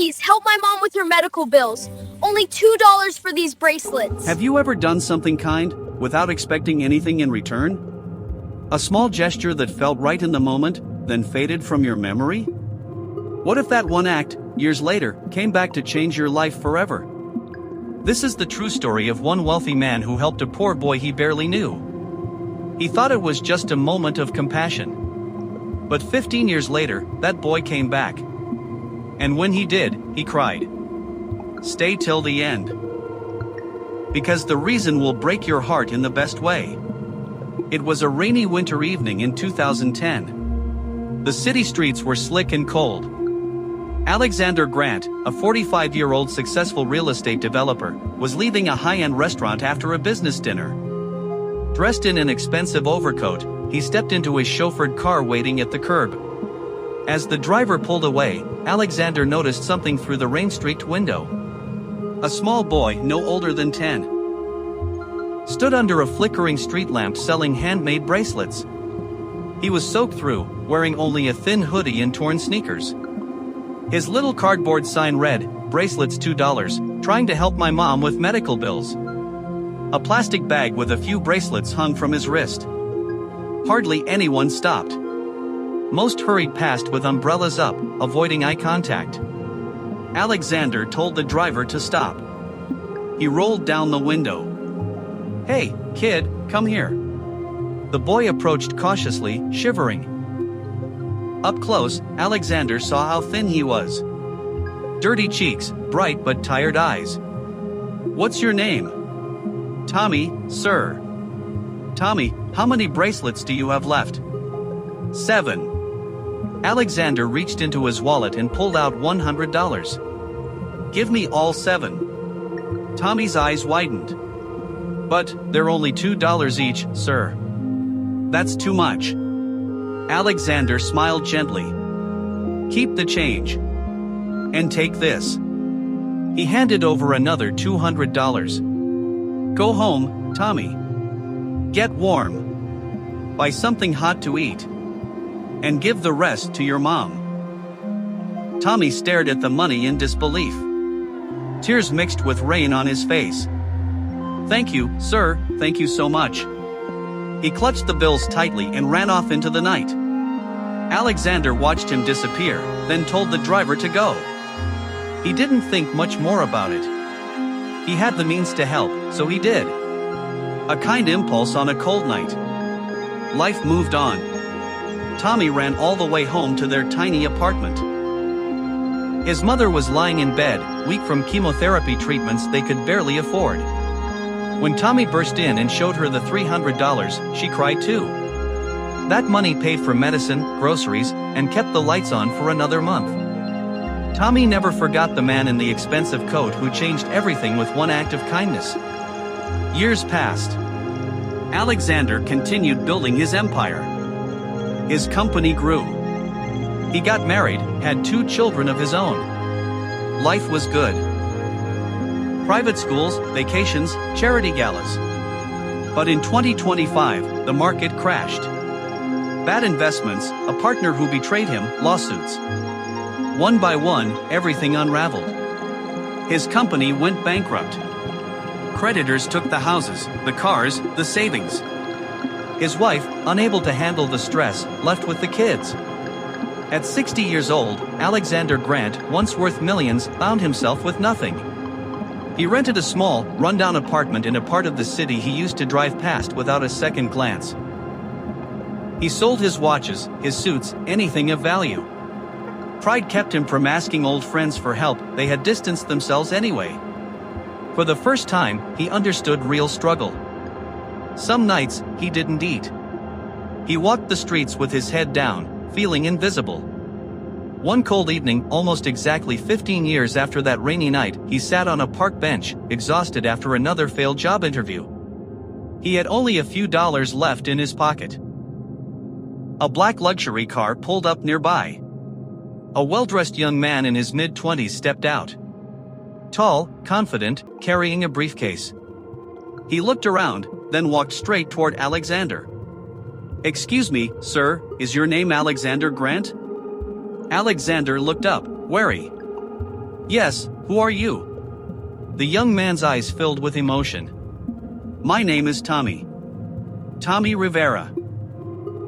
Please, help my mom with her medical bills. Only $2 for these bracelets. Have you ever done something kind, without expecting anything in return? A small gesture that felt right in the moment, then faded from your memory? What if that one act, years later, came back to change your life forever? This is the true story of one wealthy man who helped a poor boy he barely knew. He thought it was just a moment of compassion. But 15 years later, that boy came back. And when he did, he cried. Stay till the end. Because the reason will break your heart in the best way. It was a rainy winter evening in 2010. The city streets were slick and cold. Alexander Grant, a 45-year-old successful real estate developer, was leaving a high-end restaurant after a business dinner. Dressed in an expensive overcoat, he stepped into his chauffeured car waiting at the curb. As the driver pulled away, Alexander noticed something through the rain-streaked window. A small boy, no older than 10, stood under a flickering street lamp selling handmade bracelets. He was soaked through, wearing only a thin hoodie and torn sneakers. His little cardboard sign read, "Bracelets $2, trying to help my mom with medical bills." A plastic bag with a few bracelets hung from his wrist. Hardly anyone stopped. Most hurried past with umbrellas up, avoiding eye contact. Alexander told the driver to stop. He rolled down the window. "Hey, kid, come here." The boy approached cautiously, shivering. Up close, Alexander saw how thin he was. Dirty cheeks, bright but tired eyes. "What's your name?" "Tommy, sir." "Tommy, how many bracelets do you have left?" "7. Alexander reached into his wallet and pulled out $100. "Give me all 7. Tommy's eyes widened. "But, they're only $2 each, sir." "That's too much." Alexander smiled gently. "Keep the change. And take this." He handed over another $200. "Go home, Tommy. Get warm. Buy something hot to eat. And give the rest to your mom." Tommy stared at the money in disbelief. Tears mixed with rain on his face. "Thank you, sir, thank you so much." He clutched the bills tightly and ran off into the night. Alexander watched him disappear, then told the driver to go. He didn't think much more about it. He had the means to help, so he did. A kind impulse on a cold night. Life moved on. Tommy ran all the way home to their tiny apartment. His mother was lying in bed, weak from chemotherapy treatments they could barely afford. When Tommy burst in and showed her the $300, she cried too. That money paid for medicine, groceries, and kept the lights on for another month. Tommy never forgot the man in the expensive coat who changed everything with one act of kindness. Years passed. Alexander continued building his empire. His company grew. He got married, had 2 children of his own. Life was good. Private schools, vacations, charity galas. But in 2025, the market crashed. Bad investments, a partner who betrayed him, lawsuits. One by one, everything unraveled. His company went bankrupt. Creditors took the houses, the cars, the savings. His wife, unable to handle the stress, left with the kids. At 60 years old, Alexander Grant, once worth millions, found himself with nothing. He rented a small, rundown apartment in a part of the city he used to drive past without a second glance. He sold his watches, his suits, anything of value. Pride kept him from asking old friends for help, they had distanced themselves anyway. For the first time, he understood real struggle. Some nights, he didn't eat. He walked the streets with his head down, feeling invisible. One cold evening, almost exactly 15 years after that rainy night, he sat on a park bench, exhausted after another failed job interview. He had only a few dollars left in his pocket. A black luxury car pulled up nearby. A well-dressed young man in his mid-20s stepped out. Tall, confident, carrying a briefcase. He looked around, then walked straight toward Alexander. "Excuse me, sir, is your name Alexander Grant?" Alexander looked up, wary. Yes, who are you? The young man's eyes filled with emotion. My name is Tommy. Tommy Rivera.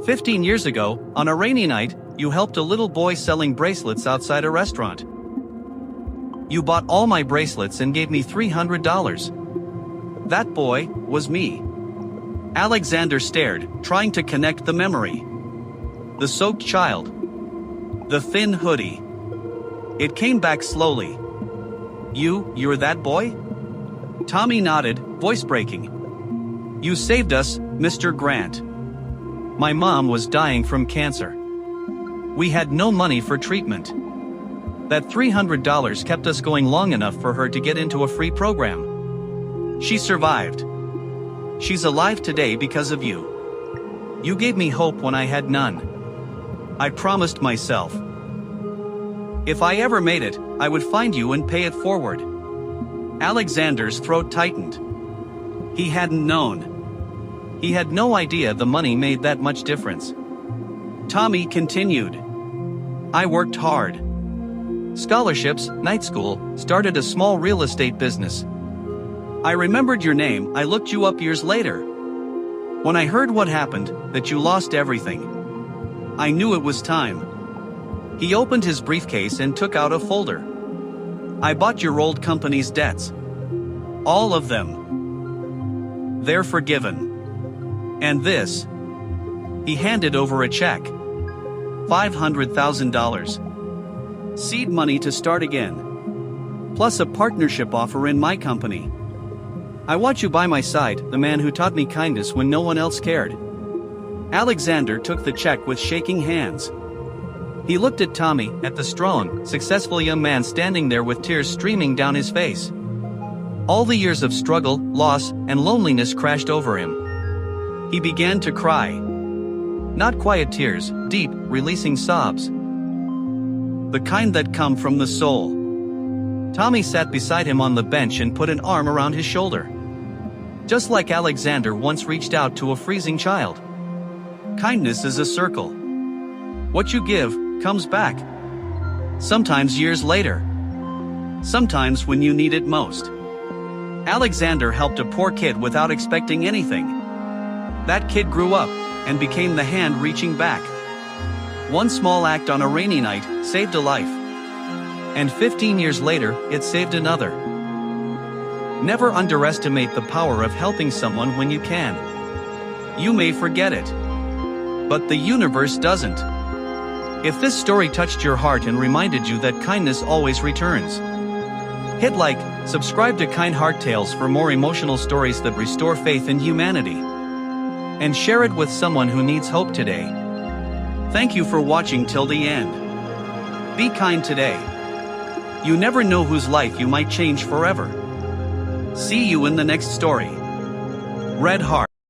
15 years ago, on a rainy night, you helped a little boy selling bracelets outside a restaurant. You bought all my bracelets and gave me $300. That boy was me. Alexander stared, trying to connect the memory. The soaked child. The thin hoodie. It came back slowly. You're that boy? Tommy nodded, voice breaking. You saved us, Mr. Grant. My mom was dying from cancer. We had no money for treatment. That $300 kept us going long enough for her to get into a free program. She survived. She's alive today because of you. You gave me hope when I had none. I promised myself, if I ever made it, I would find you and pay it forward. Alexander's throat tightened. He hadn't known. He had no idea the money made that much difference. Tommy continued. I worked hard. Scholarships, night school, started a small real estate business. I remembered your name. I looked you up years later. When I heard what happened, that you lost everything, I knew it was time. He opened his briefcase and took out a folder. I bought your old company's debts. All of them. They're forgiven. And this. He handed over a check. $500,000. Seed money to start again. Plus a partnership offer in my company. I want you by my side, the man who taught me kindness when no one else cared. Alexander took the check with shaking hands. He looked at Tommy, at the strong, successful young man standing there with tears streaming down his face. All the years of struggle, loss, and loneliness crashed over him. He began to cry. Not quiet tears, deep, releasing sobs. The kind that come from the soul. Tommy sat beside him on the bench and put an arm around his shoulder. Just like Alexander once reached out to a freezing child. Kindness is a circle. What you give, comes back. Sometimes years later. Sometimes when you need it most. Alexander helped a poor kid without expecting anything. That kid grew up, and became the hand reaching back. One small act on a rainy night, saved a life. And 15 years later, it saved another. Never underestimate the power of helping someone when you can. You may forget it. But the universe doesn't. If this story touched your heart and reminded you that kindness always returns, hit like, subscribe to Kind Heart Tales for more emotional stories that restore faith in humanity. And share it with someone who needs hope today. Thank you for watching till the end. Be kind today. You never know whose life you might change forever. See you in the next story. Red Heart.